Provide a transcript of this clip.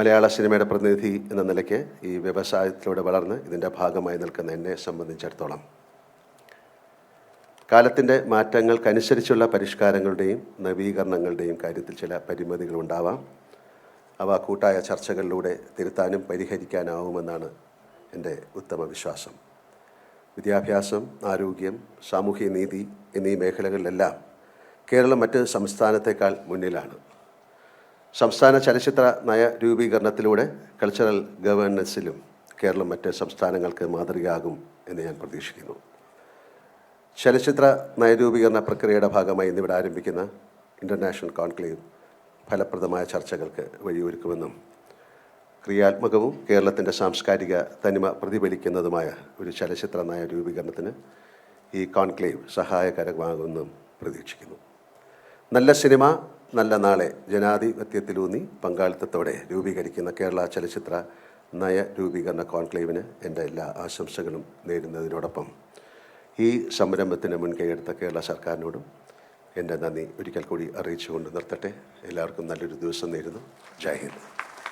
മലയാള സിനിമയുടെ പ്രതിനിധി എന്ന നിലയ്ക്ക് ഈ വ്യവസായത്തിലൂടെ വളർന്ന് ഇതിൻ്റെ ഭാഗമായി നിൽക്കുന്ന എന്നെ സംബന്ധിച്ചിടത്തോളം കാലത്തിൻ്റെ മാറ്റങ്ങൾക്കനുസരിച്ചുള്ള പരിഷ്കാരങ്ങളുടെയും നവീകരണങ്ങളുടെയും കാര്യത്തിൽ ചില പരിമിതികളുണ്ടാവാം. അവ കൂട്ടായ ചർച്ചകളിലൂടെ തിരുത്താനും പരിഹരിക്കാനാവുമെന്നാണ് എൻ്റെ ഉത്തമ വിശ്വാസം. വിദ്യാഭ്യാസം, ആരോഗ്യം, സാമൂഹ്യനീതി എന്നീ മേഖലകളിലെല്ലാം കേരളം മറ്റ് സംസ്ഥാനത്തേക്കാൾ മുന്നിലാണ്. സംസ്ഥാന ചലച്ചിത്ര നയ രൂപീകരണത്തിലൂടെ കൾച്ചറൽ ഗവേണൻസിലും കേരളം മറ്റ് സംസ്ഥാനങ്ങൾക്ക് മാതൃകയാകും എന്ന് ഞാൻ പ്രതീക്ഷിക്കുന്നു. ചലച്ചിത്ര നയരൂപീകരണ പ്രക്രിയയുടെ ഭാഗമായി ഇന്നിവിടെ ആരംഭിക്കുന്ന ഇൻ്റർനാഷണൽ കോൺക്ലേവ് ഫലപ്രദമായ ചർച്ചകൾക്ക് വഴിയൊരുക്കുമെന്നും ക്രിയാത്മകവും കേരളത്തിൻ്റെ സാംസ്കാരിക തനിമ പ്രതിഫലിക്കുന്നതുമായ ഒരു ചലച്ചിത്ര നയ രൂപീകരണത്തിന് ഈ കോൺക്ലേവ് സഹായകരമാകുമെന്നും പ്രതീക്ഷിക്കുന്നു. നല്ല സിനിമ, നല്ല നാളെ ജനാധിപത്യത്തിലൂന്നി പങ്കാളിത്തത്തോടെ രൂപീകരിക്കുന്ന കേരള ചലച്ചിത്ര നയ രൂപീകരണ കോൺക്ലേവിന് എൻ്റെ എല്ലാ ആശംസകളും നേരുന്നതിനോടൊപ്പം ഈ സംരംഭത്തിന് മുൻകൈയെടുത്ത കേരള സർക്കാരിനോടും എൻ്റെ നന്ദി ഒരിക്കൽ കൂടി അറിയിച്ചുകൊണ്ട് നിർത്തട്ടെ. എല്ലാവർക്കും നല്ലൊരു ദിവസം നേരുന്നു. ജയ് ഹിന്ദ്.